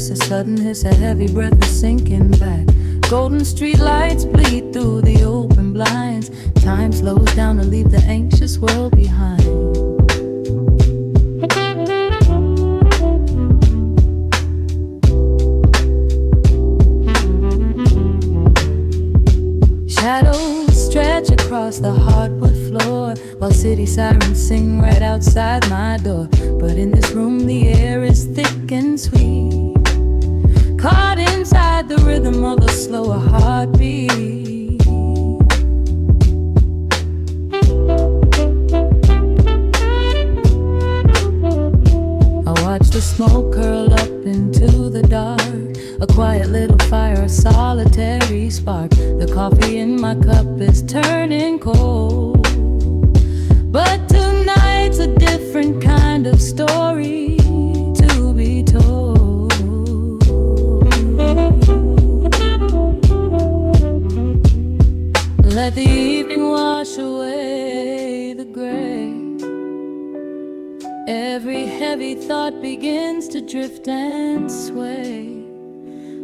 cracks, a sudden hiss, a heavy breath is sinking back. Golden street lights bleed through the open blinds. Time slows down to leave the anxious world behind. Shadows stretch across the hardwood floor, while city sirens sing right outside my door. But in this room the air is thick and sweet, caught inside the rhythm of a slower heartbeat. I watch the smoke curl up into the dark, a quiet little fire, a solitary spark. The coffee in my cup is turning cold, but tonight's a different kind of story to be told. Let the evening wash away the gray. Every heavy thought begins to drift and sway.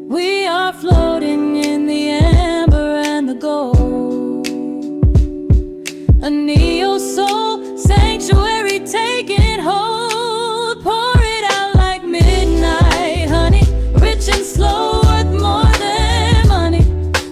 We are floating in the amber and the gold, a neo-soul sanctuary taking hold. Pour it out like midnight honey, rich and slow, worth more than money.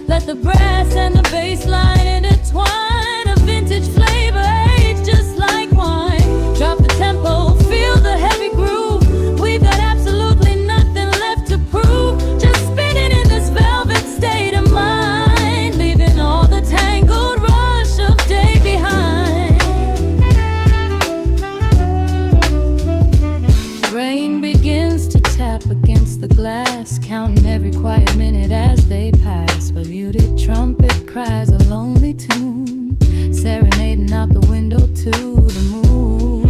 Let the brass and the bass line intertwine, a vintage flavor aged just like wine. Drop the tempo, feel the heavy groove. We've got absolutely nothing left to prove, just spinning in this velvet state of mind, leaving all the tangled rush of day behind. Rain begins to tap against the glass, counting every quiet minute as they pass. A muted trumpet cries a lonely tune, serenading out the window to the moon.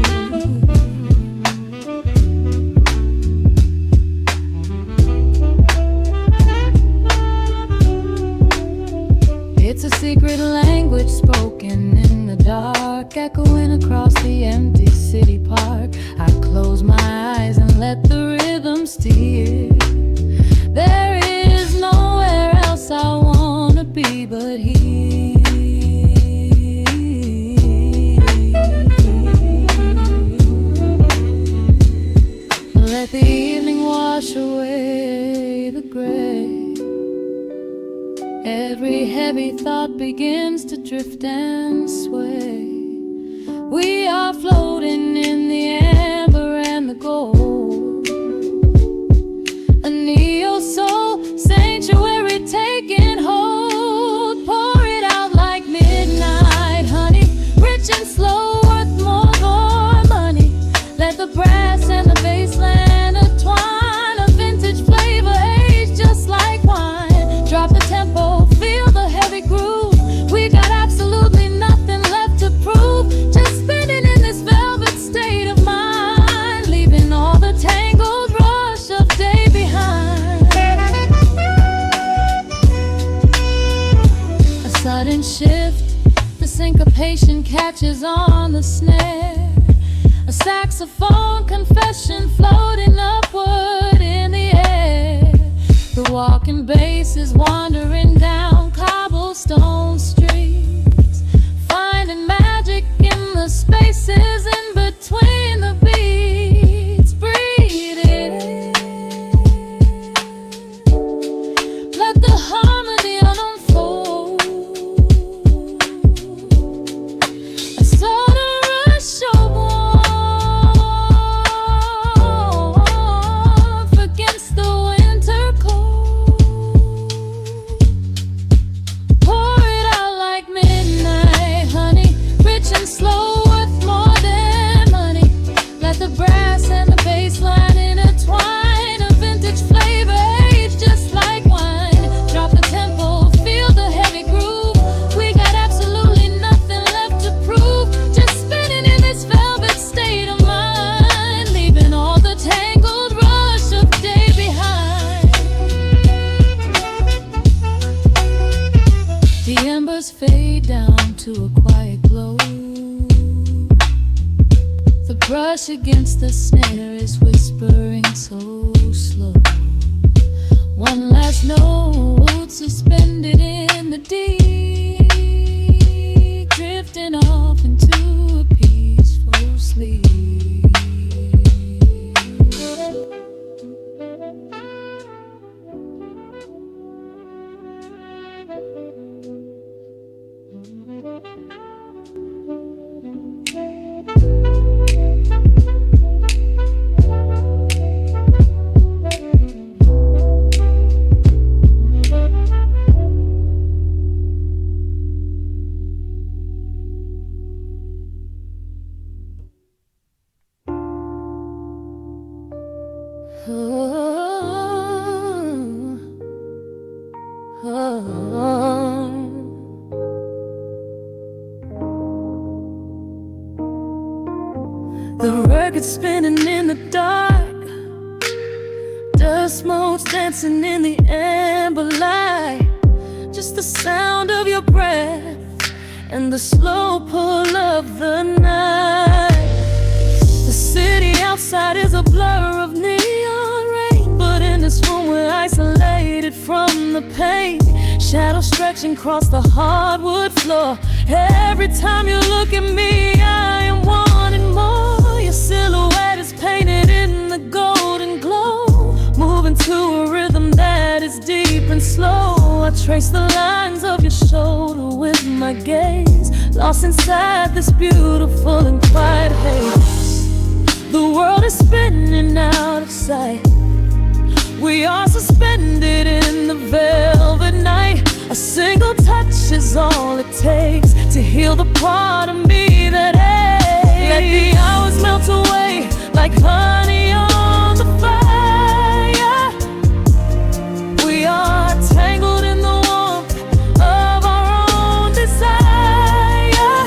It's a secret language spoken in the dark, echoing across the empty city park. I close my eyes and let the rhythm steer. There is nowhere else I wanna be but here. Let the evening wash away the gray. Every heavy thought begins to drift and sway. We are floating in the amber and the gold, a neo-soul sanctuary taking hold. Pour it out like midnight honey, rich and slow, worth more than money. Let the brass and the bass line intertwine, a vintage flavor aged just like wine. Drop the tempo, feel the heavy groove. We got absolutely nothing left to prove, just spinning in this velvet state of mind, leaving all the tangled rush of day behind. A sudden shift, the syncopation catches on the snare. A saxophone confession floating upward in the air. The walking bass is wandering down cobblestone streets, finding magic in the spaces in between the beats. Breathe it in, let the harmony unfold. A sudden rush of warmth against the winter cold. Pour it out like midnight honey, rich and slow, worth more than money. Let the brass and the bass line intertwine, a vintage flavor aged just like wine. Drop the tempo, feel the heavy groove. We got absolutely nothing left to prove, just spinning in this velvet state of mind, leaving all the tangled rush of day behind. The embers fade down to a quiet glow. The brush against the snare is whispering so slow. One last note suspended in the deep, drifting off into a peaceful sleep. The record's spinning in the dark, dust motes dancing in the amber light. Just the sound of your breath and the slow pull of the night. The city outside is a blur of neon rain, but in this room we're isolated from the pain. Shadows stretching across the hardwood floor. Every time you look at me, I am wanting more. Your silhouette is painted in the golden glow, moving to a rhythm that is deep and slow. I trace the lines of your shoulder with my gaze, lost inside this beautiful and quiet haze. The world is spinning out of sight. We are suspended in the velvet night. A single touch is all it takes to heal the part of me that aches. Let the hours melt away like honey on the fire. We are tangled in the warmth of our own desire.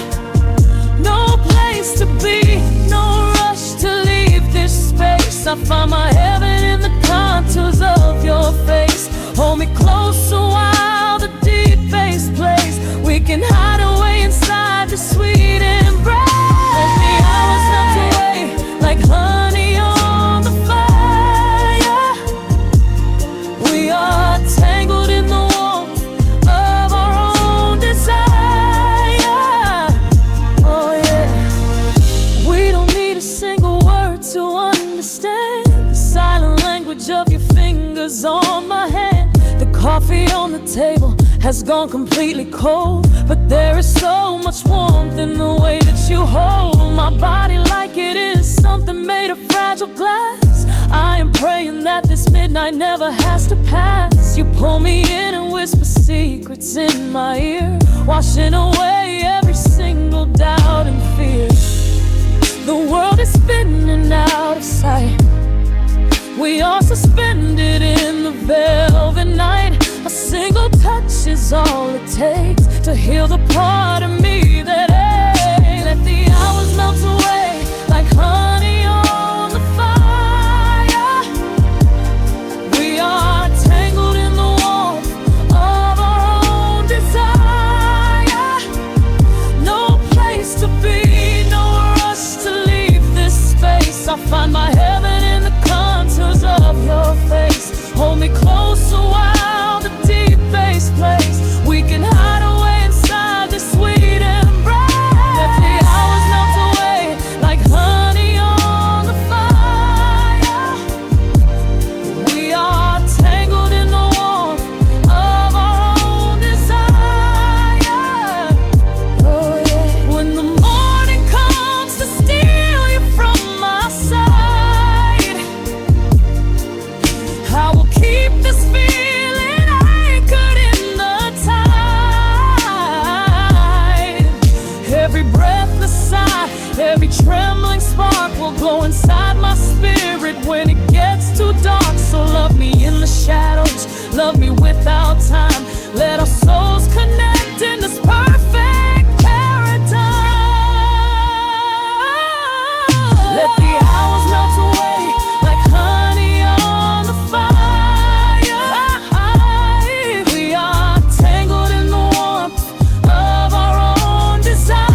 No place to be, no rush to leave this space. I find my heaven in the contours of your face. Hold me closer while the deep bass plays. We can hide away inside the sweet embrace. Let the hours melt away like honey on the fire. We are tangled in the warmth of our own desire. Oh yeah. We don't need a single word to understand the silent language of your fingers on my hand. The coffee on the table has gone completely cold, but there is so much warmth in the way that you hold my body like it is something made of fragile glass. I am praying that this midnight never has to pass. You pull me in and whisper secrets in my ear, washing away every single doubt and fear. The world is spinning out of sight. We are suspended in the velvet night. A single touch is all it takes to heal the part of me that aches. Let the hours melt away like honey on the fire. We are tangled in the warmth of our own desire. No place to be, no rush to leave this space. I find my heaven in the contours of your face. Hold me closer while the deep bass plays. We can hide away inside this sweet embrace. Let the hours melt away like honey on the fire. We are tangled in the warmth of our own desire. Oh yeah. When the morning comes to steal you from my side, I will keep this feeling anchored in the tide. Every breathless sigh, every trembling spark will glow inside my spirit when it gets too dark. So love me in the shadows, love me without time. Let our souls connect in this perfect paradise. Let the hours melt away like honey on the fire. We are tangled in the warmth of our own desire.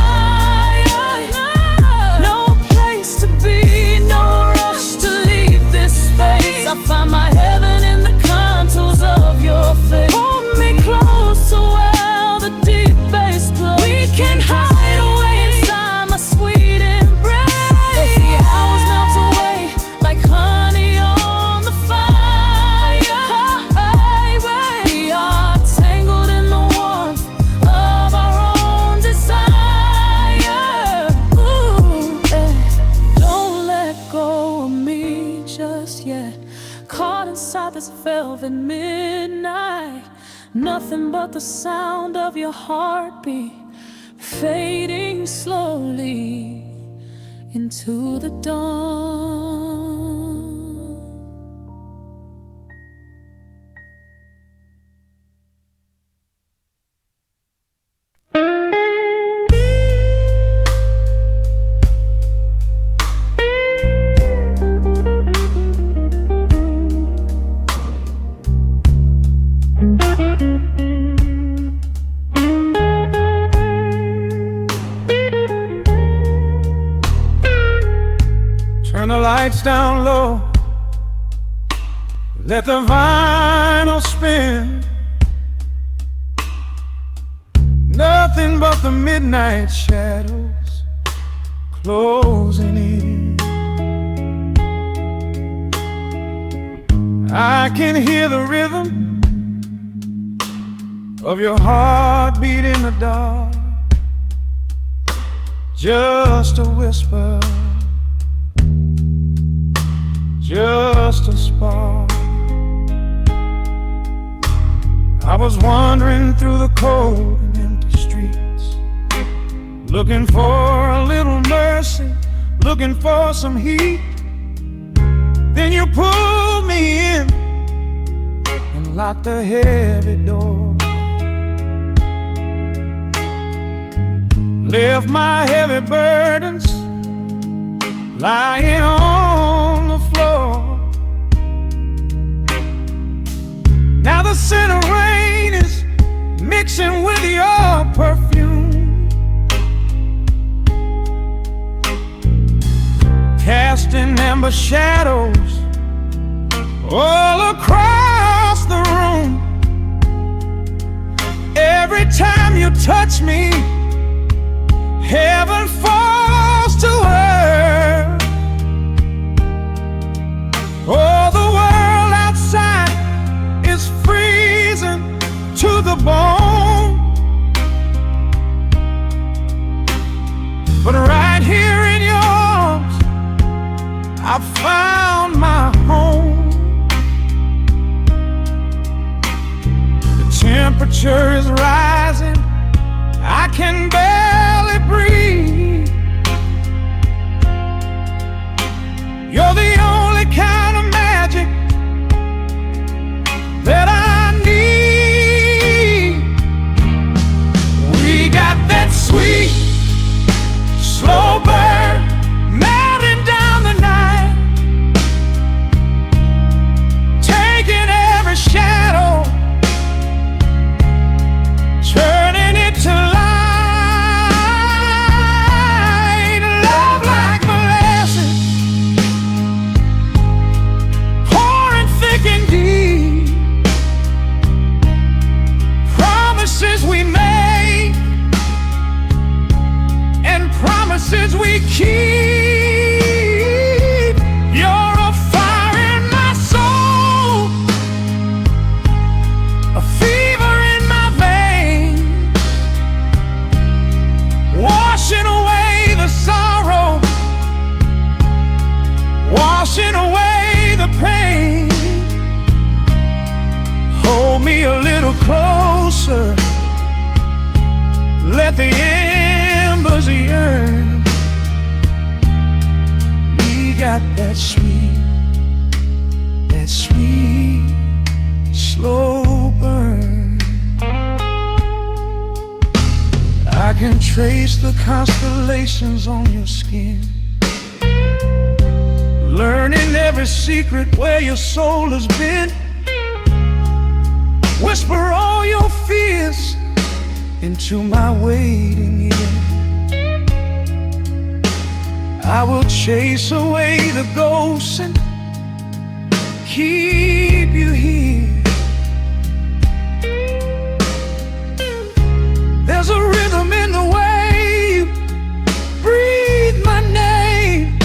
No place to be, no rush to leave this space. I find my heaven in the contours at midnight. Nothing but the sound of your heartbeat fading slowly into the dawn. Turn the lights down low, let the vinyl spin. Nothing but the midnight shadows closing in. I can hear the rhythm of your heartbeat in the dark, just a whisper, just a spark. I was wandering through the cold and empty streets, looking for a little mercy, looking for some heat. Then you pulled me in and locked the heavy door, left my heavy burdens lying on the floor. Now the scent of rain is mixing with your perfume, casting amber shadows all across the room. Every time you touch me, heaven falls to earth. Oh, the world outside is freezing to the bone, but right here in your arms I found my home. The temperature is rising, I can barely breathe. You're the only kind of magic that I need. We got that sweet, slow burn melting down the night, taking every shadow, turning it to light. Love like molasses, pouring thick and deep. Promises we make and promises we keep. You're a fire in my soul, a fever in my veins, washing away the sorrow, washing away the pain. Hold me a little closer, let the embers yearn. We got that sweet, slow burn. I can trace the constellations on your skin, learning every secret where your soul has been. Whisper all your fears into my waiting ear. I will chase away the ghosts and keep you here. There's a rhythm in the way you breathe my name.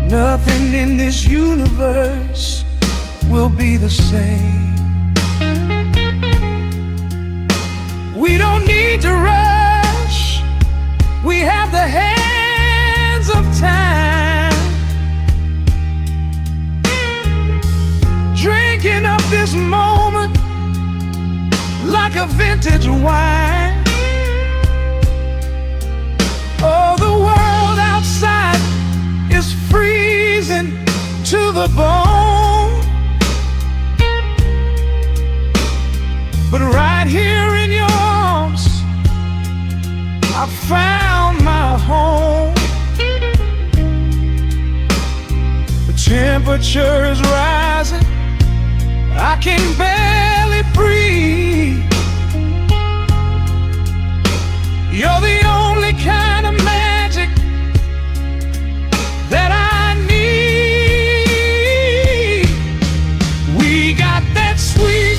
Nothing in this universe will be the same. We don't need to rush, we have the hands of time. like a vintage wine. Oh, the world outside is freezing to the bone, but right here in your arms I found my home. The temperature is rising, I can barely breathe. You're the only kind of magic that I need. We got that sweet,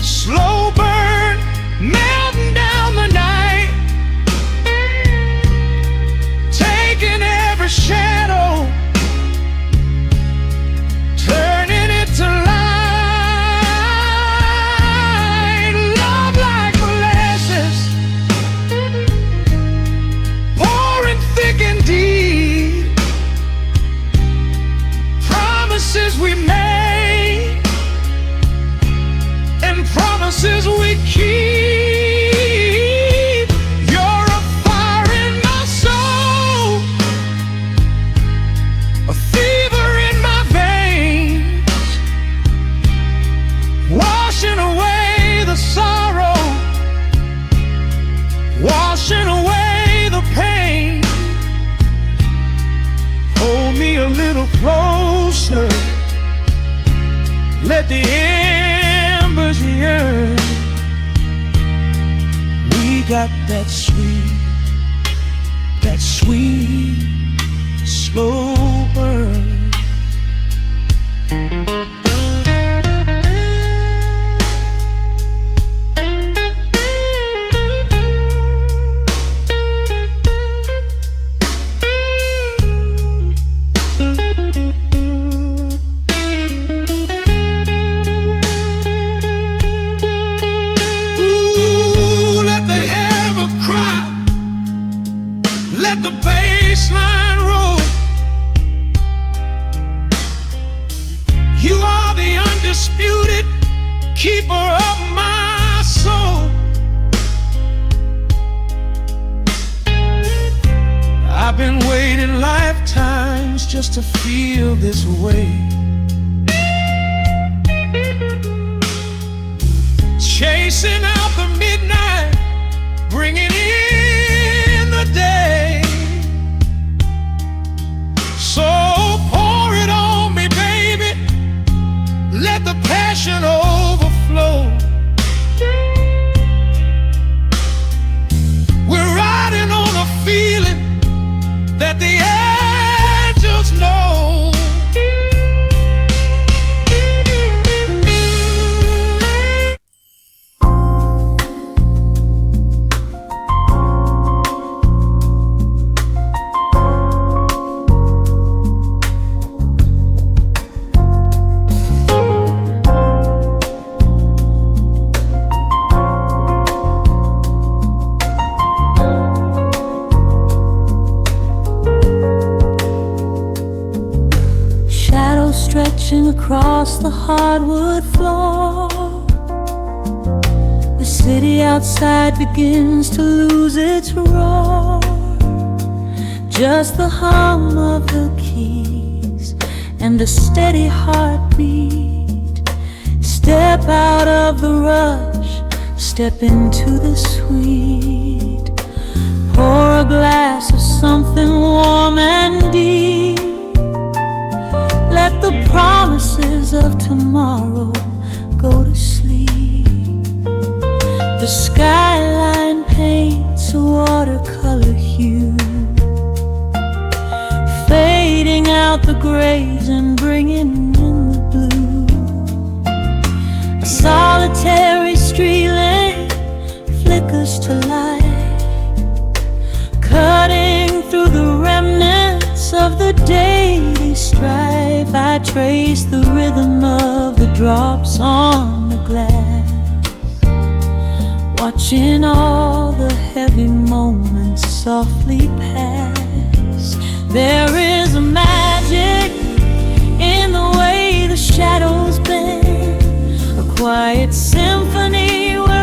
slow burn melting down the night, taking every shadow, turning it to light. Love like molasses, pouring thick and deep. Promises we made and promises we keep. You're a fire in my soul, a fever in my veins, washing away the sorrow, washing away the pain. Hold me a little closer, let the embers yearn. We got that sweet, slow burn. Let the bass line roll. You are the undisputed keeper of my soul. I've been waiting lifetimes just to feel this way. Chasing out the midnight, bringing in the day. So pour it on me, baby, let the passion overflow. We're riding on a feeling that the angels know. Stretching across the hardwood floor, the city outside begins to lose its roar. Just the hum of the keys and a steady heartbeat. Step out of the rush, step into the sweet. Pour a glass of something warm and deep. Let the promises of tomorrow go to sleep. The skyline paints a watercolor hue, fading out the grays and bringing in the blue. A solitary street lamp flickers to light, cutting through the remnants of the daily strife. I trace the rhythm of the drops on the glass, watching all the heavy moments softly pass. There is a magic in the way the shadows bend, a quiet symphony where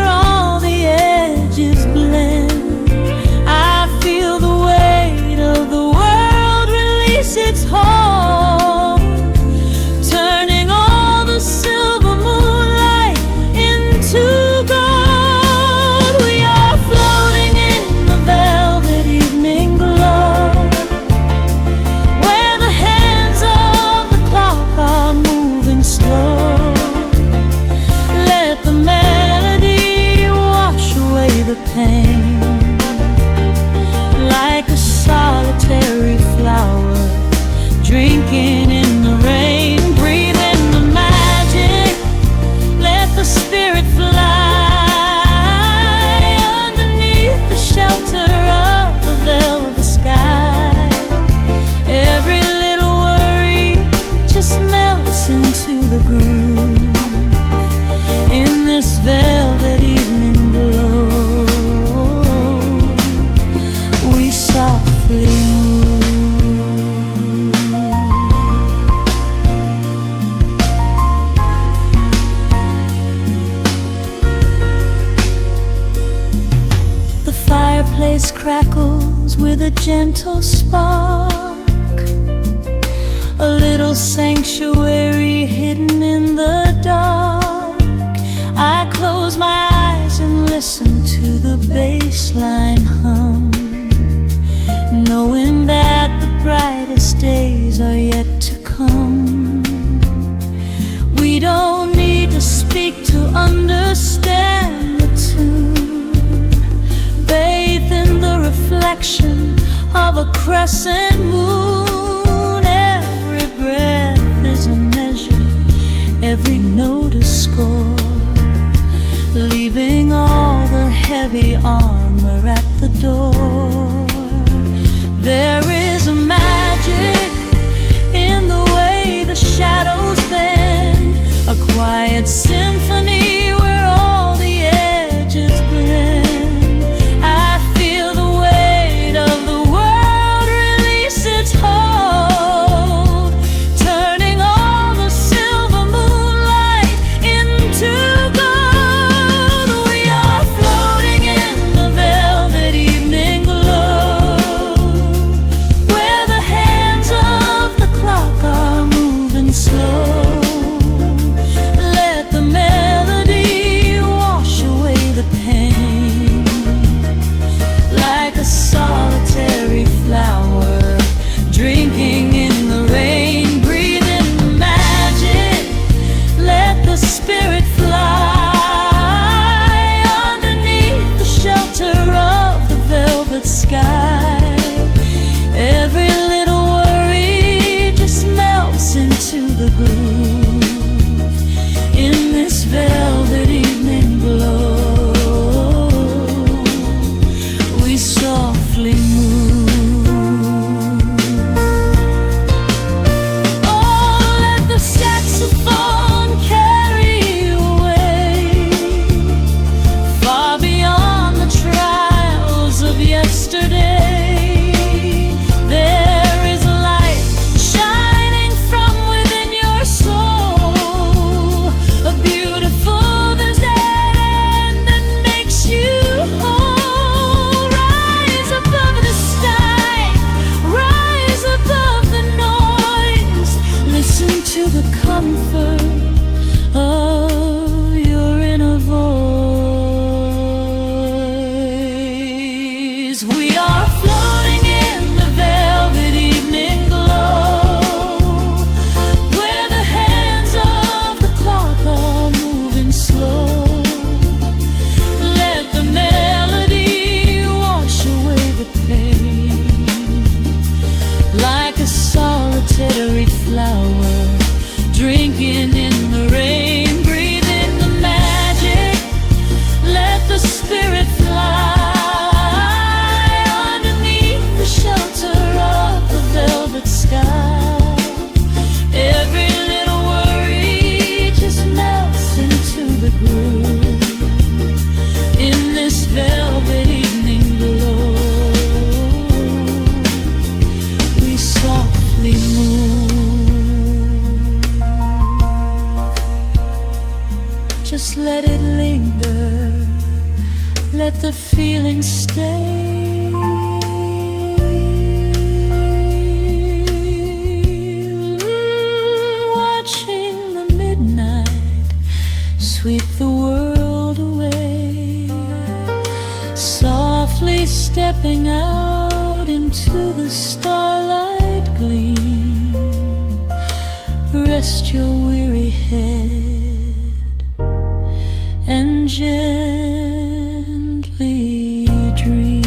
crackles with a gentle spark, a little sanctuary hidden in the dark. I close my eyes and listen to the bass line hum, knowing that the brightest days are yet to come. We don't need to speak to understand the tune. Bathe in the reflection of a crescent moon. Every breath is a measure, every note a score, leaving all the heavy armor at the door. There is a magic in the way the shadows bend, a quiet symphony where all the edges blend. I feel the weight of the world release its hold, turning all the silver moonlight into gold. We are floating in the velvet evening glow, where the hands of the clock are moving slow. Let the melody wash away the pain, like a solitary flower drinking in the rain. Breathe in the magic, let the spirit fly underneath the shelter of the velvet sky. Every little worry just melts into the groove in this velvet evening glow. We softly move. Oh, let the saxophone carry you away, far beyond the trials of yesterday. There is a light shining from within your soul, a beautiful vision that makes you whole. Rise above the sky, rise above the noise. Listen to the comfort of your inner voice. We are floating in the velvet evening glow, where the hands of the clock are moving slow. Let the melody wash away the pain, like a solitary flower drinking in the rain. Breathe in the magic, let the spirit fly underneath the shelter of the velvet sky. Every little worry just melts into the groove in this velvet evening glow. We softly move. Just let it linger, let the feeling stay. Watching the midnight sweep the world away, softly stepping out into the starlight gleam. Rest your weary head and gently dream.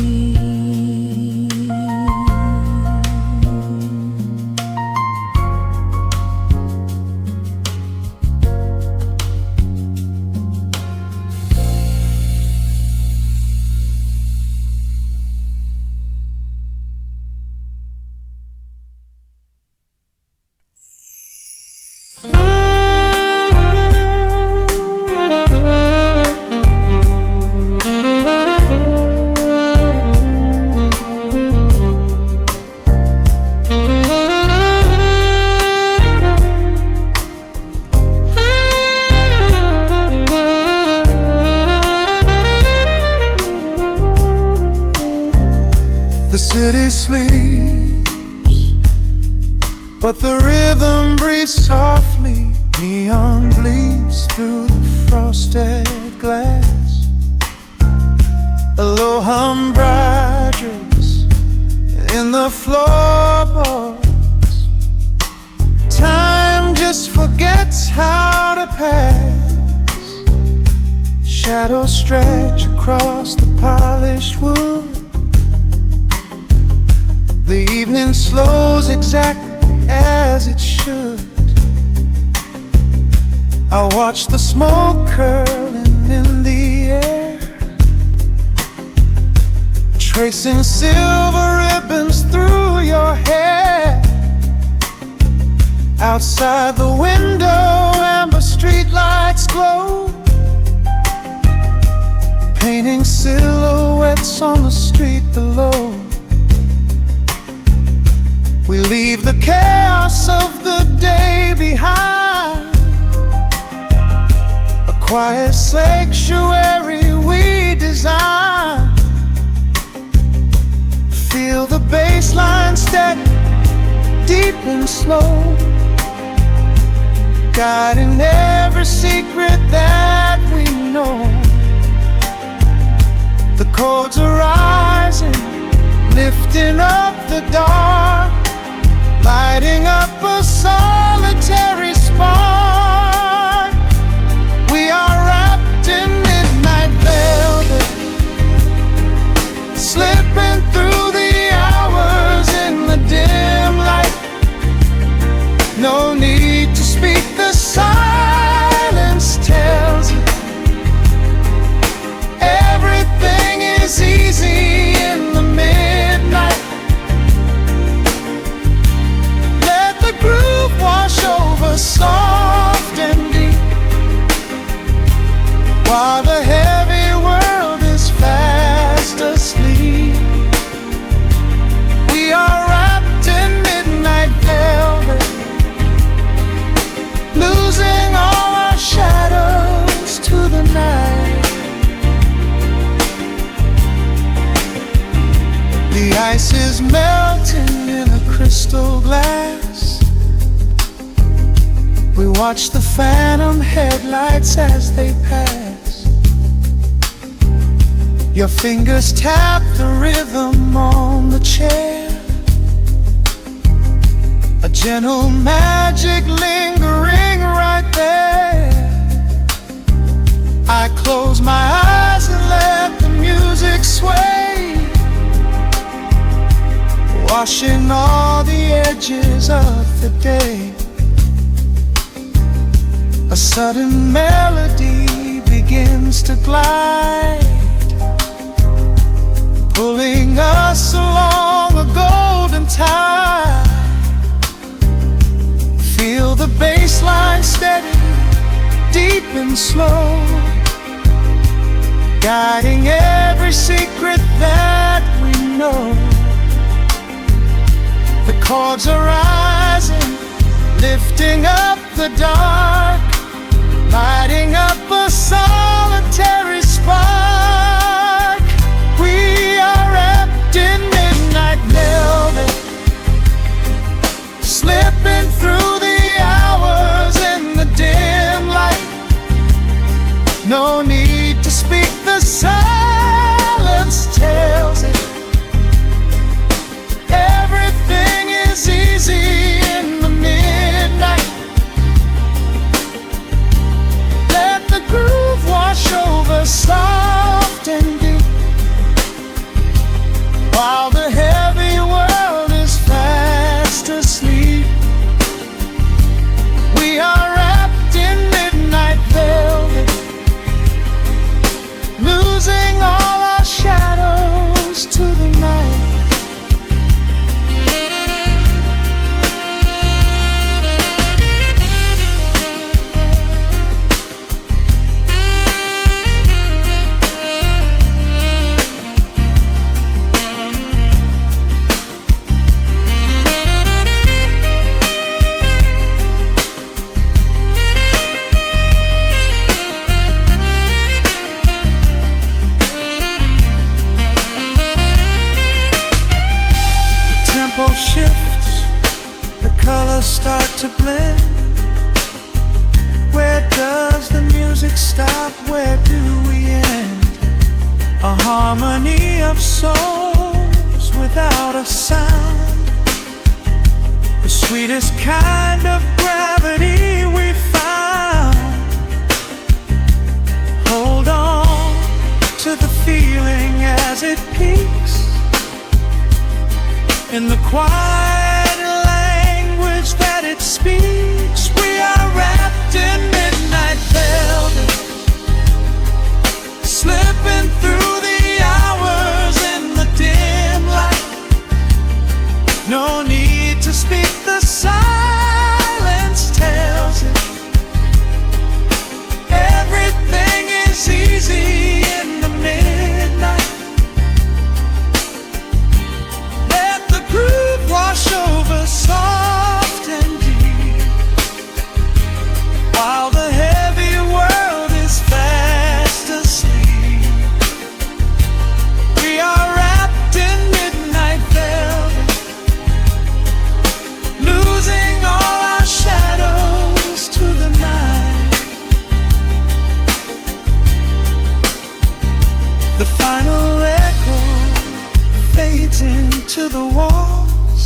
city sleeps, but the rhythm breathes softly. Neon bleeds through the frosted glass. Low hum briars in the floorboards. Time just forgets how to pass. Shadows stretch across the polished wood. The evening slows exactly as it should. I watch the smoke curling in the air, tracing silver ribbons through your hair. Outside the window, amber streetlights glow, painting silhouettes on the street below. We leave the chaos of the day behind, a quiet sanctuary we design. Feel the bass line steady, deep and slow, guiding every secret that we know. The chords are rising, lifting up the dark, lighting up a solitary spark. We are wrapped in midnight velvet, slipping through the hours in the dim light. No need to speak, the silence tells it. Everything is easy in the midnight. Let the groove wash over soft and deep, while the heavy world is fast asleep. We are wrapped in midnight velvet, losing all our shadows to the night. The ice is melting in a crystal glass. We watch the phantom headlights as they pass. Your fingers tap the rhythm on the chair, a gentle magic lingering right there. I close my eyes and let the music sway, washing all the edges of the day. A sudden melody begins to glide, pulling us along a golden tide. Feel the bass line steady, deep and slow, guiding every secret that we know. The chords are rising, lifting up the dark, lighting up a solitary spark. We are wrapped in midnight velvet, slipping through the hours in the dim light. No need to speak, the silence tells it. Everything is easy in the midnight. Let the groove wash over soft and deep, while the heavy world is fast asleep. We are wrapped in midnight velvet, losing all our shadows to blend? Where does the music stop? Where do we end? A harmony of souls without a sound. The sweetest kind of gravity we found. Hold on to the feeling as it peaks in the quiet language that it speaks. We are wrapped in midnight velvet, slipping through the hours in the dim light. No need to speak, the silence tells it. Everything is easy in the midnight. Let the groove wash over soft and deep, while the heavy world is fast asleep. We are wrapped in midnight velvet, losing all our shadows to the night. The final echo fades into the walls,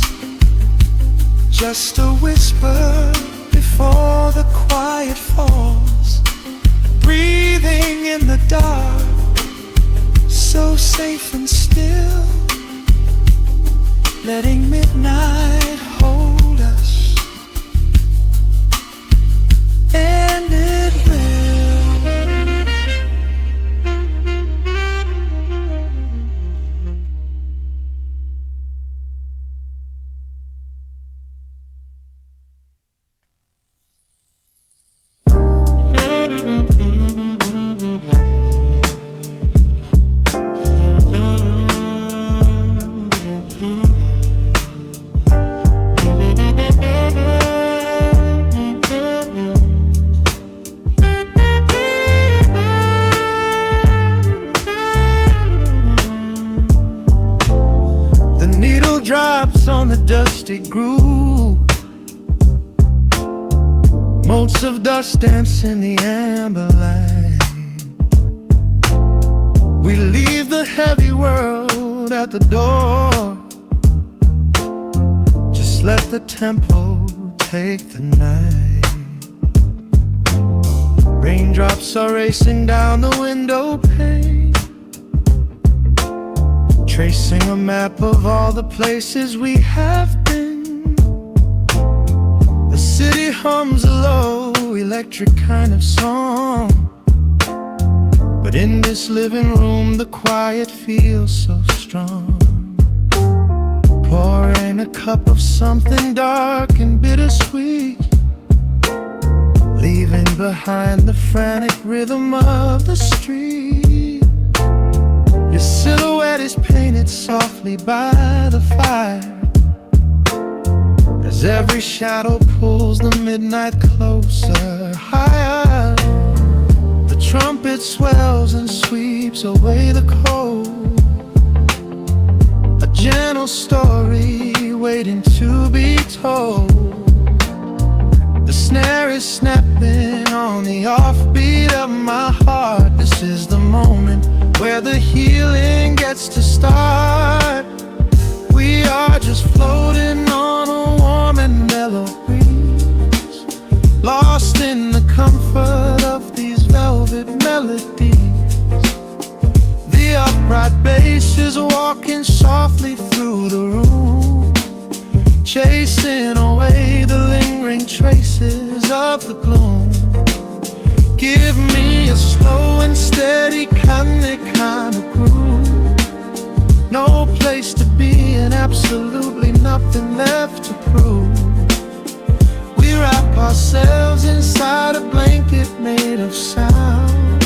just a whisper before the quiet falls. Breathing in the dark, so safe and still, letting midnight hold us, and it will. Drops on the dusty groove, motes of dust dance in the amber light. We leave the heavy world at the door, just let the tempo take the night. Raindrops are racing down the window pane, tracing a map of all the places we have been. The city hums a low, electric kind of song, but in this living room the quiet feels so strong. Pouring a cup of something dark and bittersweet, leaving behind the frantic rhythm of the street. Your silhouette is painted softly by the fire, as every shadow pulls the midnight closer, higher. The trumpet swells and sweeps away the cold, a gentle story waiting to be told. The snare is snapping on the offbeat of my heart. This is the moment where the healing gets to start. We are just floating on a warm and mellow breeze, lost in the comfort of these velvet melodies. The upright bass is walking softly through the room, chasing away the lingering traces of the gloom. Give me a slow and steady kind of groove, no place to be and absolutely nothing left to prove. We wrap ourselves inside a blanket made of sound,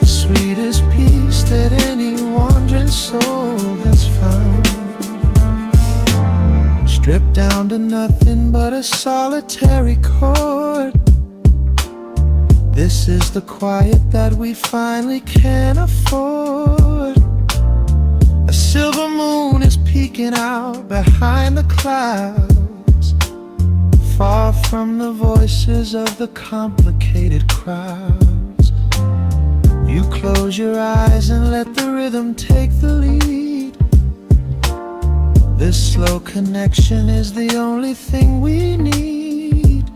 the sweetest peace that any wandering soul has found. Stripped down to nothing but a solitary chord, this is the quiet that we finally can afford. A silver moon is peeking out behind the clouds, far from the voices of the complicated crowds. You close your eyes and let the rhythm take the lead. This slow connection is the only thing we need.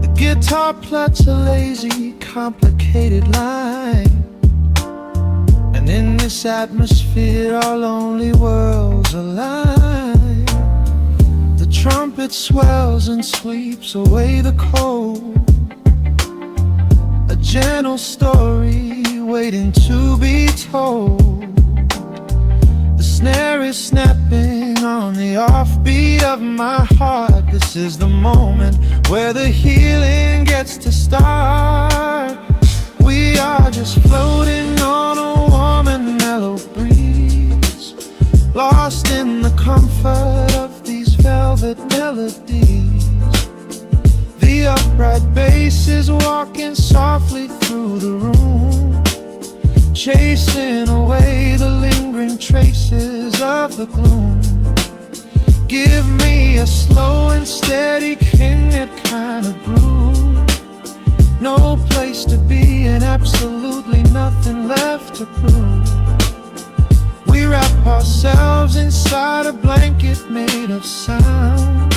The guitar plucks a lazy, complicated line, and in this atmosphere our lonely worlds align. The trumpet swells and sweeps away the cold, a gentle story waiting to be told. The snare is snapping on the offbeat of my heart. This is the moment where the healing gets to start. We are just floating on a warm and mellow breeze, lost in the comfort of these velvet melodies. The upright bass is walking softly through the room, chasing away the lingering traces of the gloom. Give me a slow and steady king-it kind of groove. No place to be and absolutely nothing left to prove. We wrap ourselves inside a blanket made of sound,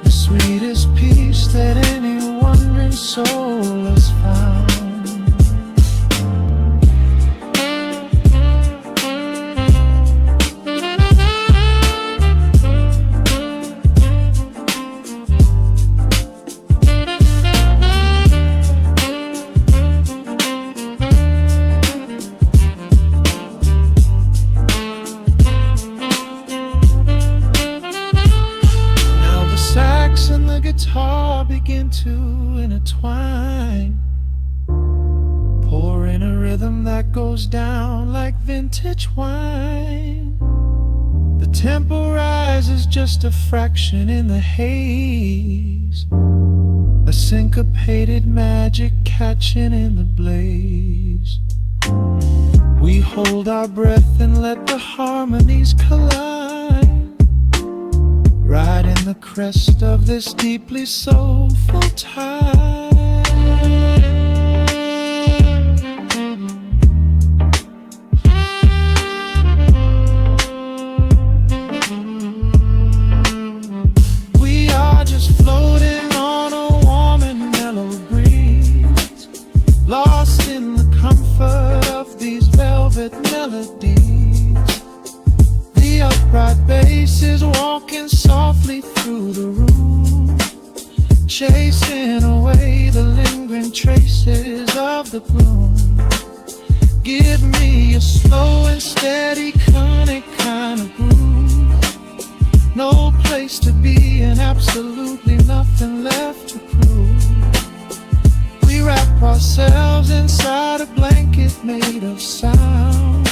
the sweetest peace that any wandering soul has found. And the guitar begin to intertwine, pouring a rhythm that goes down like vintage wine. The tempo rises just a fraction in the haze, a syncopated magic catching in the blaze. We hold our breath and let the harmonies collide, right in the crest of this deeply soulful tide. We are just floating on a warm and mellow breeze, lost in the comfort of these velvet melodies. The upright bass is walking softly through the room, chasing away the lingering traces of the gloom. Give me a slow and steady conic kind of groove. No place to be and absolutely nothing left to prove. We wrap ourselves inside a blanket made of sound,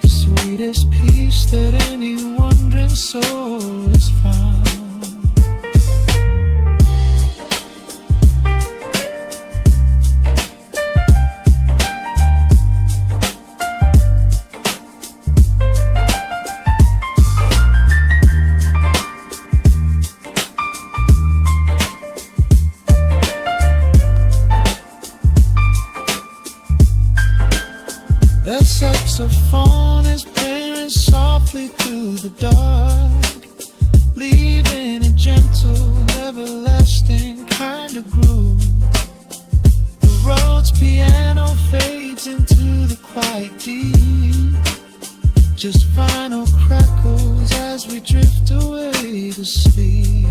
sweetest peace that any wandering soul has found. The saxophone is playing softly through the dark, leaving a gentle, everlasting kind of groove. The Rhodes piano fades into the quiet deep, just final crackles as we drift away to sleep.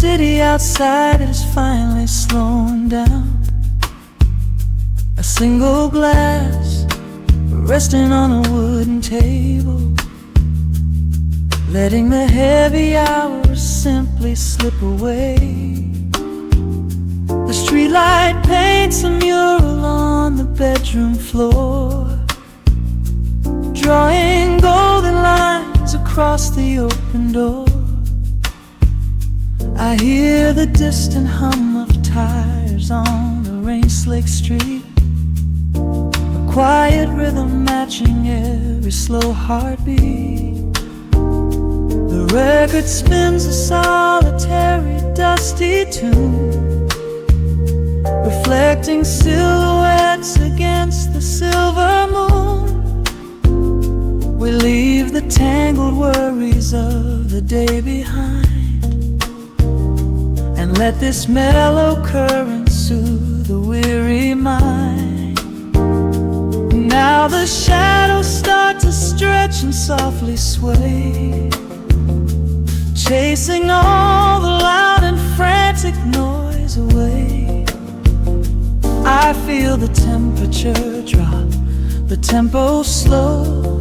city outside is finally slowing down. A single glass resting on a wooden table, letting the heavy hours simply slip away. The streetlight paints a mural on the bedroom floor, drawing golden lines across the open door. I hear the distant hum of tires on the rain-slicked street, a quiet rhythm matching every slow heartbeat. The record spins a solitary, dusty tune, reflecting silhouettes against the silver moon. We leave the tangled worries of the day behind, and let this mellow current soothe the weary mind. Now the shadows start to stretch and softly sway, chasing all the loud and frantic noise away. I feel the temperature drop, the tempo slow,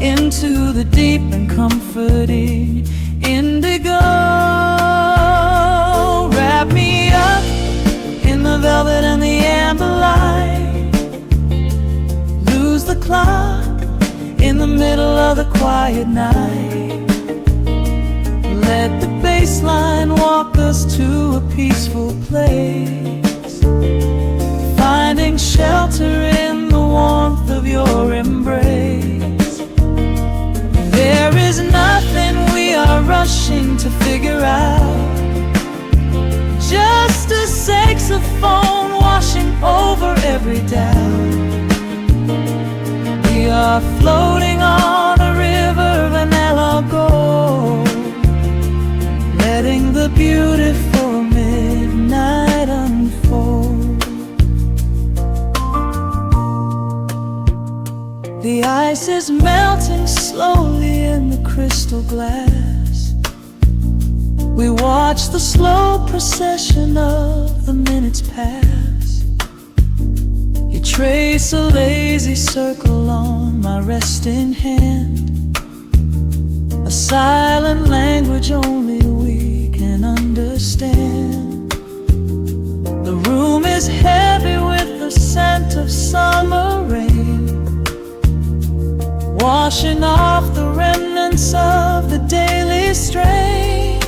into the deep and comforting indigo. Wrap me up in the velvet and the amber light, lose the clock in the middle of the quiet night. Let the bass line walk us to a peaceful place, finding shelter in the warmth of your embrace. There is nothing we are rushing to figure out, just a saxophone washing over every doubt. We are floating on a river vanilla gold, letting the beautiful midnight unfold. The ice is melting slowly in the crystal glass. We watch the slow procession of the minutes pass. You trace a lazy circle on my resting hand, a silent language only we can understand. The room is heavy with the scent of summer rain, washing off the remnants of the daily strain.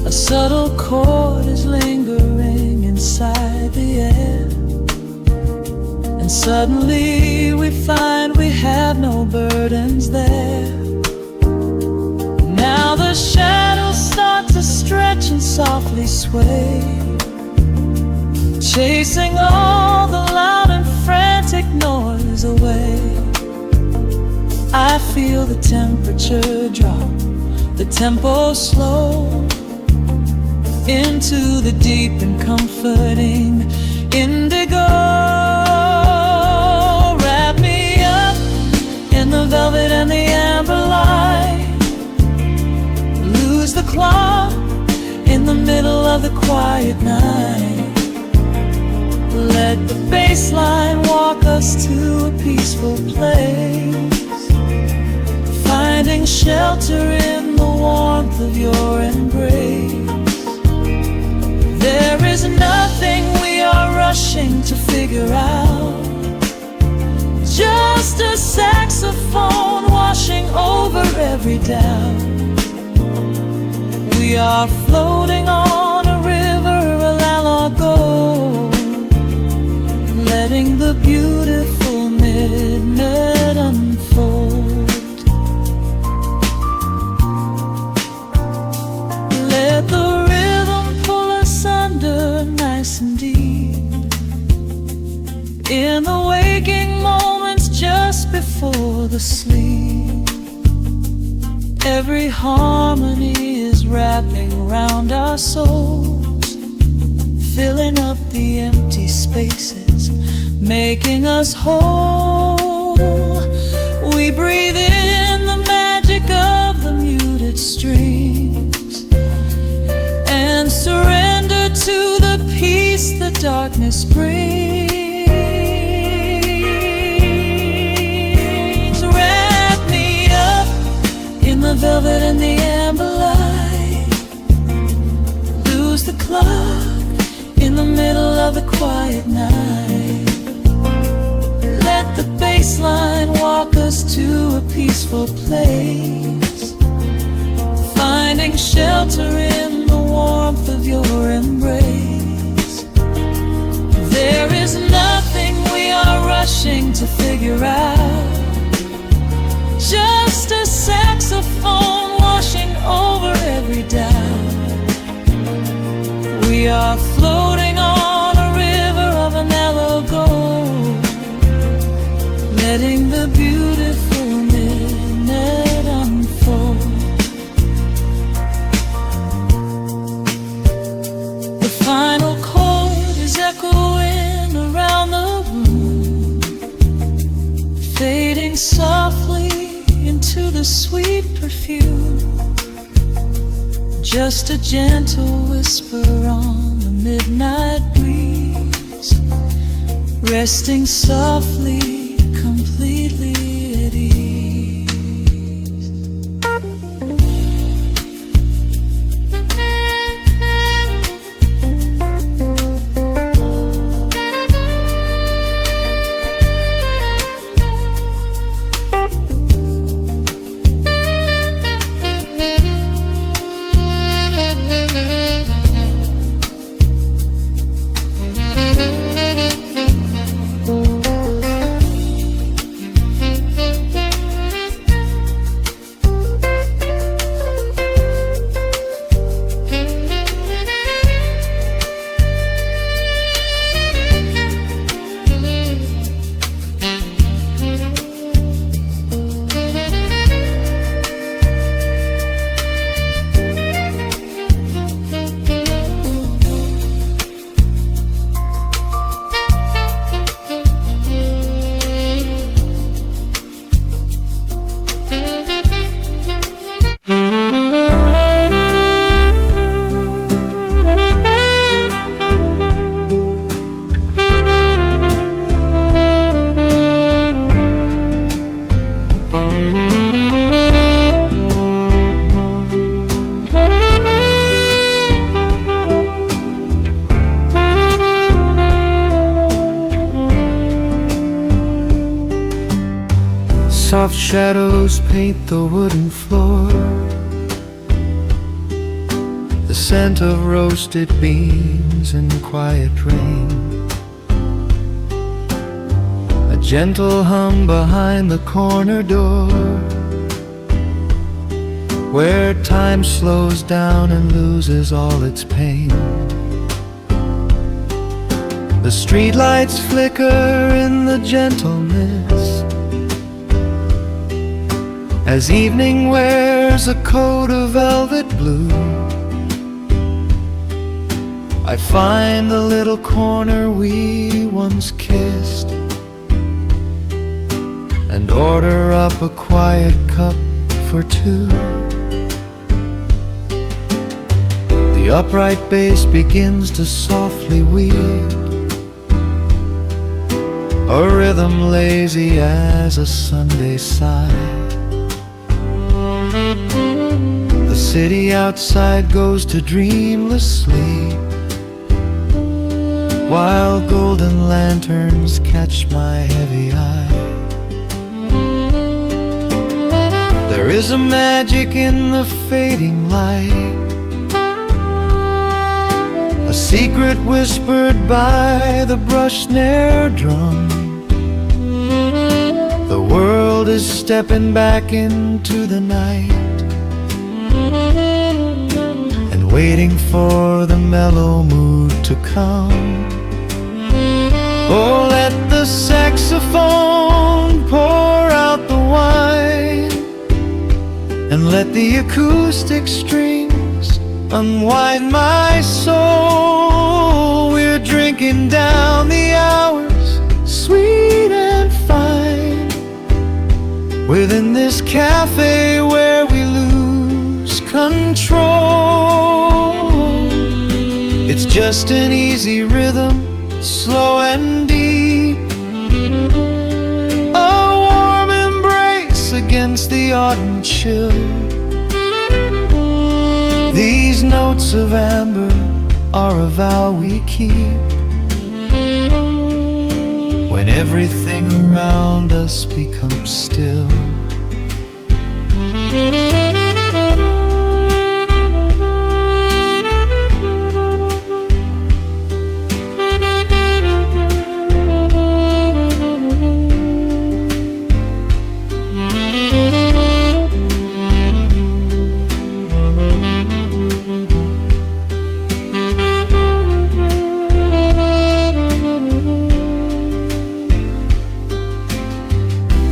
A subtle chord is lingering inside the air, and suddenly we find we have no burdens there. Now the shadows start to stretch and softly sway, chasing all the loud and frantic noise away. I feel the temperature drop, the tempo slow, into the deep and comforting indigo. Wrap me up in the velvet and the amber light, lose the clock in the middle of the quiet night. Let the bass line walk us to a peaceful place, finding shelter in the warmth of your embrace. There is nothing we are rushing to figure out, just a saxophone washing over every doubt. We are floating on a river, a la gold, letting the beautiful midnight unfold. Let the nice and deep, in the waking moments just before the sleep. Every harmony is wrapping around our souls, filling up the empty spaces, making us whole. We breathe in the magic of the muted strings, surrender to the peace the darkness brings. Wrap me up in the velvet and the amber light. Lose the clock in the middle of the quiet night. Let the bass line walk us to a peaceful place, finding shelter in the warmth of your embrace. There is nothing we are rushing to figure out, just a saxophone washing over every doubt. We are floating on a river of a mellow gold, letting the beautiful minute unfold. The final chord is echoing around the room, fading softly into the sweet perfume. Just a gentle whisper on the midnight breeze, resting softly, completely at ease. Soft shadows paint the wooden floor, the scent of roasted beans and quiet rain, a gentle hum behind the corner door, where time slows down and loses all its pain. The streetlights flicker in the gentle mist, as evening wears a coat of velvet blue. I find the little corner we once kissed, and order up a quiet cup for two. The upright bass begins to softly weave, a rhythm lazy as a Sunday sigh. The city outside goes to dreamless sleep, while golden lanterns catch my heavy eye. There is a magic in the fading light, a secret whispered by the brush snare drum. The world is stepping back into the night, and waiting for the mellow mood to come. Oh, let the saxophone pour out the wine, and let the acoustic strings unwind my soul. We're drinking down the hours, sweet and fine, within this cafe where we lose control. just an easy rhythm, slow and deep. A warm embrace against the autumn chill. These notes of amber are a vow we keep when everything around us becomes still.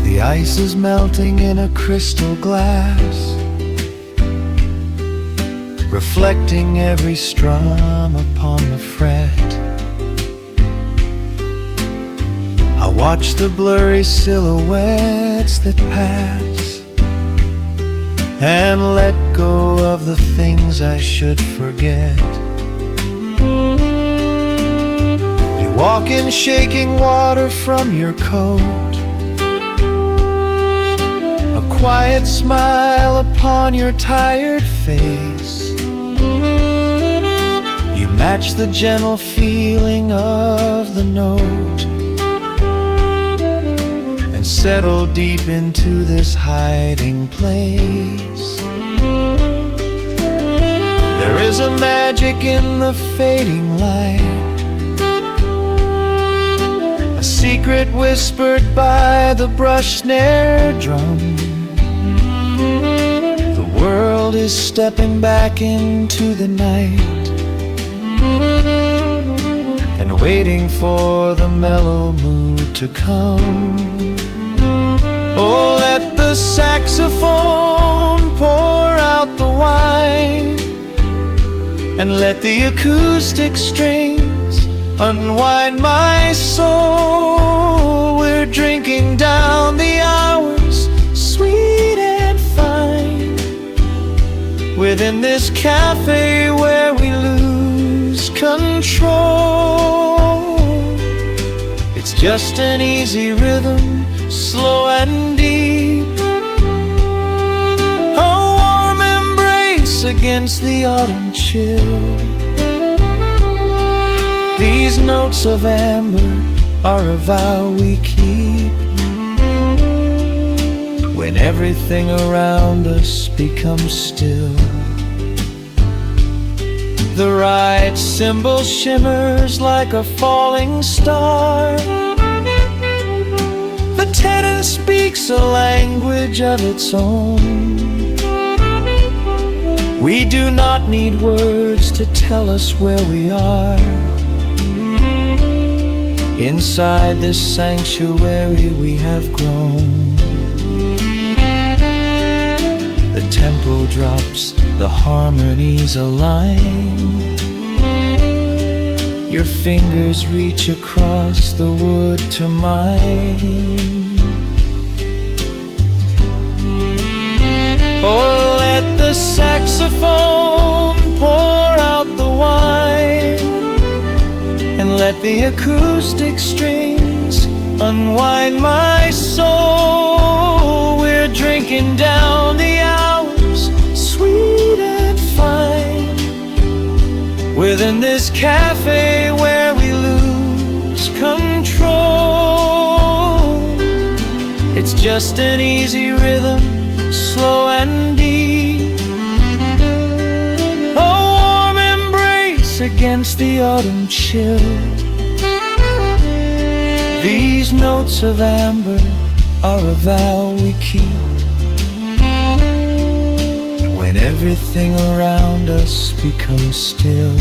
The ice is melting in a crystal glass, reflecting every strum upon the fret. I watch the blurry silhouettes that pass and let go of the things I should forget. You walk in shaking water from your coat, quiet smile upon your tired face. You match the gentle feeling of the note and settle deep into this hiding place. There is a magic in the fading light, a secret whispered by the brush snare drum. The world is stepping back into the night and waiting for the mellow mood to come. Oh, let the saxophone pour out the wine and let the acoustic strings unwind my soul. We're drinking down the hours, sweet and fine, within this cafe where we lose control. It's just an easy rhythm, slow and deep. A warm embrace against the autumn chill. These notes of amber are a vow we keep when everything around us becomes still. The right cymbal shimmers like a falling star. The tenor speaks a language of its own. We do not need words to tell us where we are. Inside this sanctuary we have grown. The tempo drops, the harmonies align. Your fingers reach across the wood to mine. Oh, let the saxophone pour out the wine and let the acoustic strings unwind my soul. We're drinking down the hours, sweet and fine, within this cafe where we lose control. It's just an easy rhythm, slow and deep. A warm embrace against the autumn chill. These notes of amber are a vow we keep when everything around us becomes still.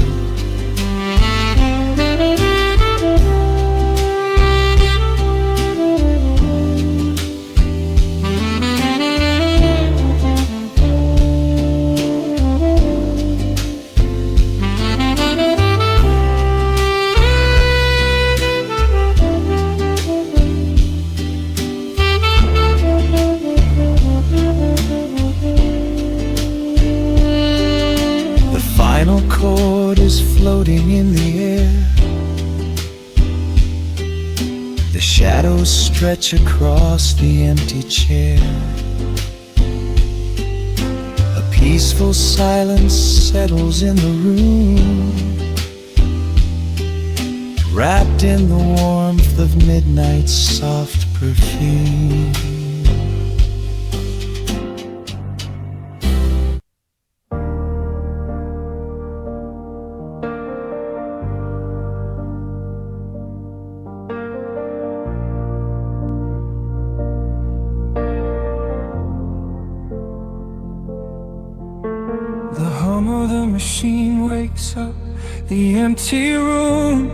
Shadows stretch across the empty chair. A peaceful silence settles in the room, wrapped in the warmth of midnight's soft perfume. The hum of the machine wakes up the empty room.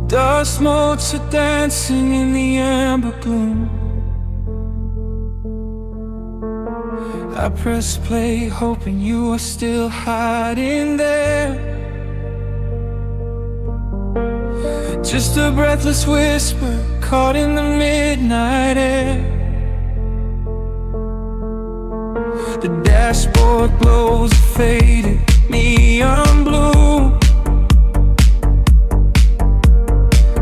Dust motes are dancing in the amber gloom. I press play, hoping you are still hiding there. Just a breathless whisper caught in the midnight air. The dashboard glows a faded neon blue,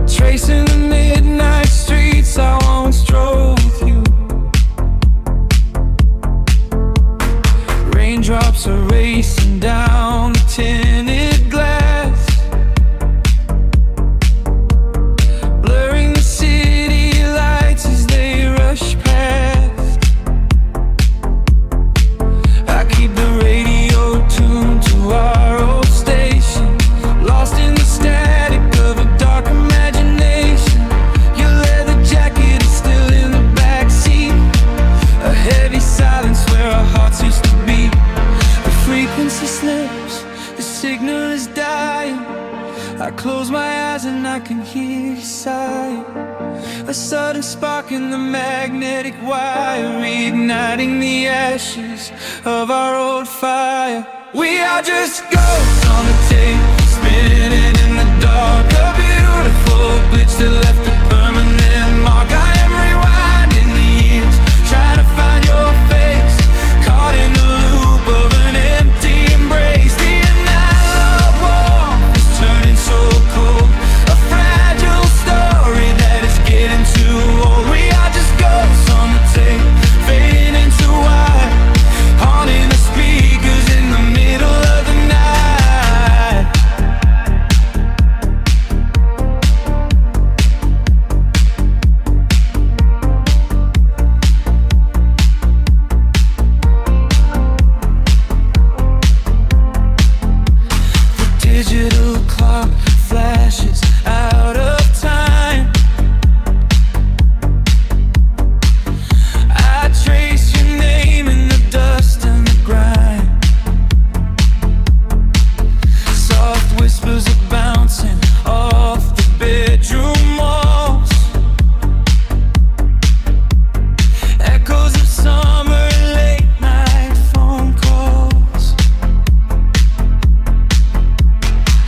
tracing the midnight streets I once drove with you. Raindrops are racing down the tinted glass, blurring the city lights as they rush past. I keep the radio tuned to our old station, lost in the static of a dark imagination. Your leather jacket is still in the backseat, a heavy silence where our hearts used to beat. The frequency slips, the signal is dying. I close my eyes and I can hear you sighing. A sudden spark in the magnetic wire, reigniting the ashes of our old fire. We are just ghosts on the tape, spinning in the dark. A beautiful glitch that left a permanent mark. I am rewinding the years, trying to find your face, caught in the loop of an empty embrace. The analog warmth is turning so cold, a fragile story that is getting too old. We are just ghosts on the tape, fading into white, haunting the speakers in the middle of the night. The digital clock flashes out of time. I trace your name in the dust and the grime. Soft whispers are bouncing off the bedroom walls, echoes of summer late night phone calls.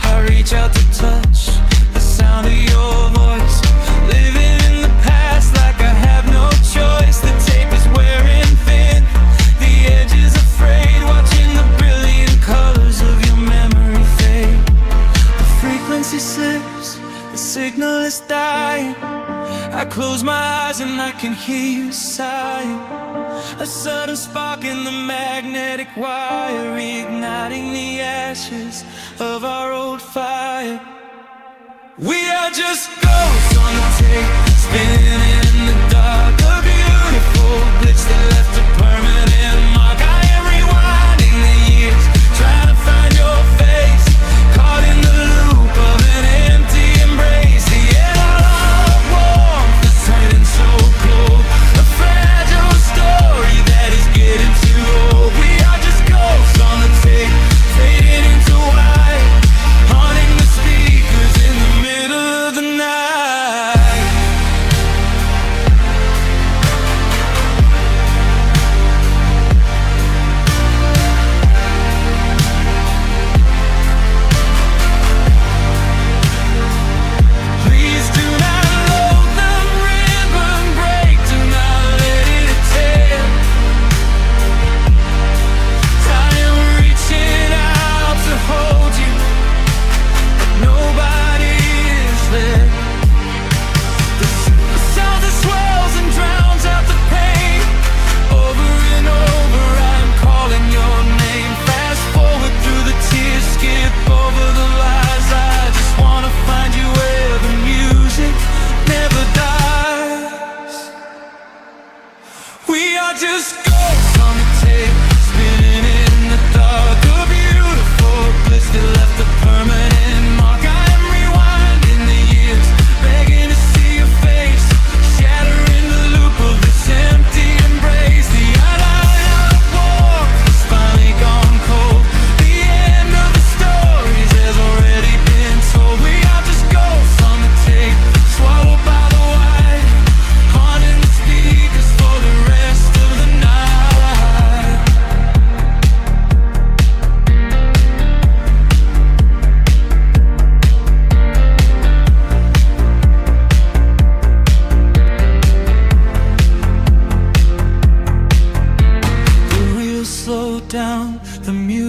I reach out to touch the sound of your voice, living in the past like I have no choice. The tape is wearing thin, the edge is afraid, watching the brilliant colors of your memory fade. The frequency slips, the signal is dying. I close my eyes and I can hear you sighing. A sudden spark in the magnetic wire, reigniting the ashes of our old fire. We are just ghosts on the tape, spinning in the dark. A beautiful glitch that left a permanent mark. I am rewinding the years, trying to find your face, caught in the loop of an empty embrace. The analog warmth is turning so cold, a fragile story that is getting too old. We are just ghosts on the tape, fading into white, haunting the speakers in the middle of the night.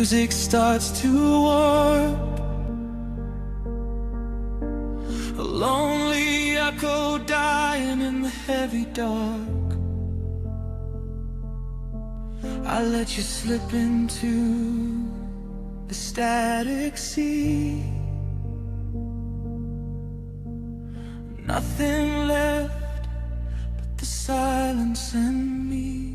music starts to warp, a lonely echo dying in the heavy dark. I let you slip into the static sea. Nothing left but the silence and me.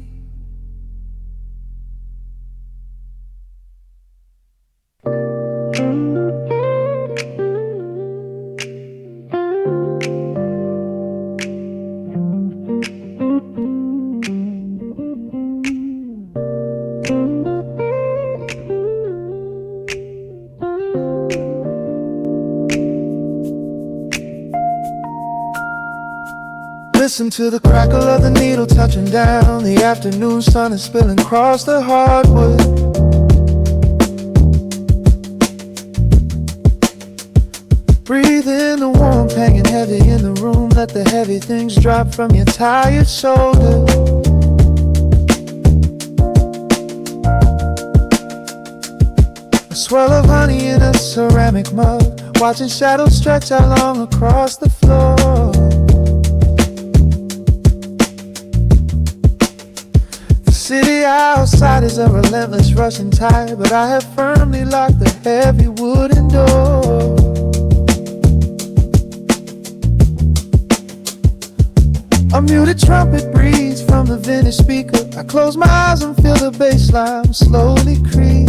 Listen to the crackle of the needle touching down. The afternoon sun is spilling across the hardwood. Breathe in the warmth hanging heavy in the room. Let the heavy things drop from your tired shoulder. A swirl of honey in a ceramic mug, watching shadows stretch out long across the floor. The city outside is a relentless rushing tide, but I have firmly locked the heavy wooden door. A muted trumpet breathes from the vintage speaker. I close my eyes and feel the bass line slowly creep.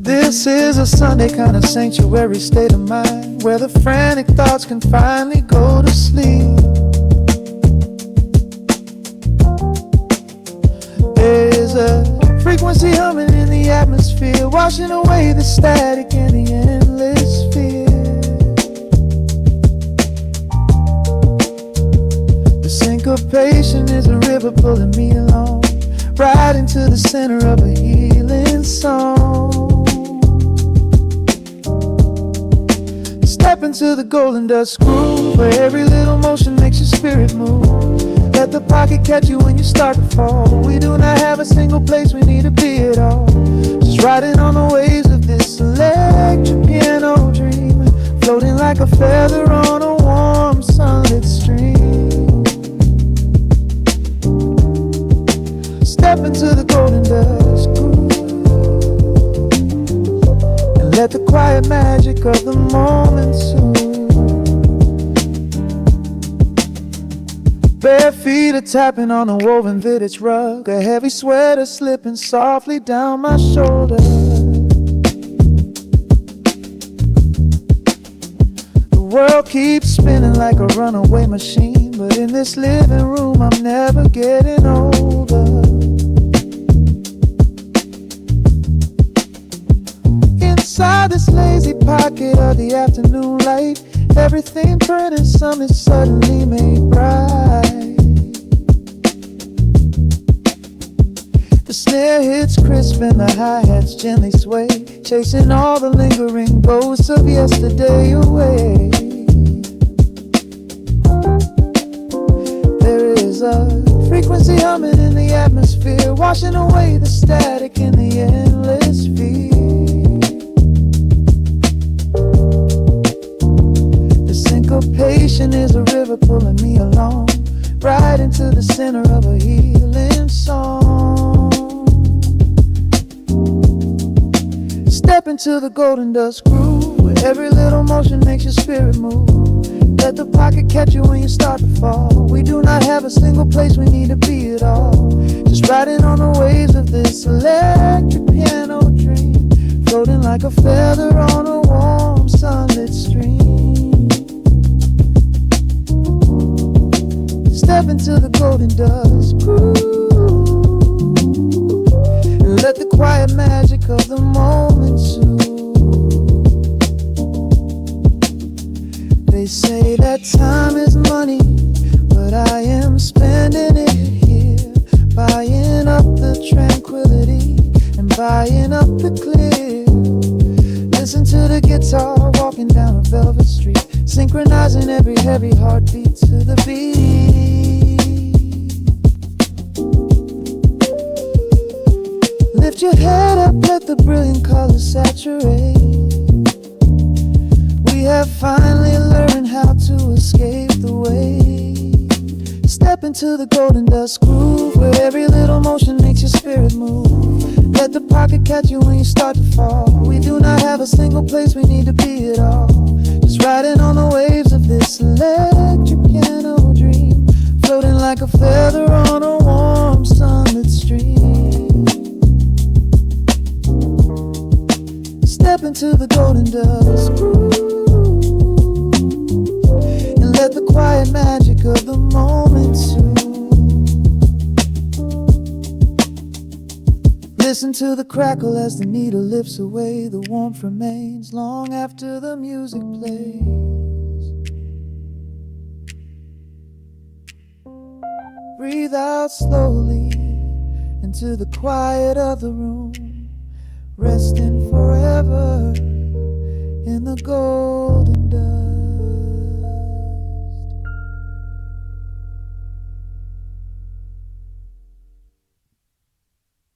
This is a Sunday kind of sanctuary state of mind, where the frantic thoughts can finally go to sleep. There's a frequency humming in the atmosphere, washing away the static and the endless fear. The syncopation is a river pulling me along, right into the center of a healing song. Step into the golden dust groove, where every little motion makes your spirit move. Let the pocket catch you when you start to fall. We do not have a single place we need to be at all. Just riding on the waves of this electric piano dream, floating like a feather on a warm sunlit stream. Step into the golden dust groove, and let the quiet magic of the moment soothe. Bare feet are tapping on a woven vintage rug, a heavy sweater slipping softly down my shoulder. The world keeps spinning like a runaway machine, but in this living room I'm never getting older. Inside this lazy pocket of the afternoon light, everything burning, some is suddenly made bright. The snare hits crisp and the hi-hats gently sway, chasing all the lingering ghosts of yesterday away. There is a frequency humming in the atmosphere, washing away the static in the endless fear. Syncopation is a river pulling me along, right into the center of a healing song. Step into the golden dust groove, where every little motion makes your spirit move. Let the pocket catch you when you start to fall. We do not have a single place we need to be at all. Just riding on the waves of this electric piano dream, floating like a feather on a warm sunlit stream. Step into the golden dust groove, and let the quiet magic of the moment soothe. They say that time is money, but I am spending it here, buying up the tranquility and buying up the clear. Listen to the guitar walking down a velvet street, synchronizing every heavy heartbeat to the beat. Lift your head up, let the brilliant colors saturate. We have finally learned how to escape the weight. Step into the golden dust groove, where every little motion makes your spirit move. Let the pocket catch you when you start to fall. We do not have a single place we need to be at all. Just riding on the waves of this electric piano dream, floating like a feather on a warm sunlit stream. Step into the golden dust groove and let the quiet magic of the moment soothe. Listen to the crackle as the needle lifts away. The warmth remains long after the music plays. Breathe out slowly into the quiet of the room, resting forever in the golden dust.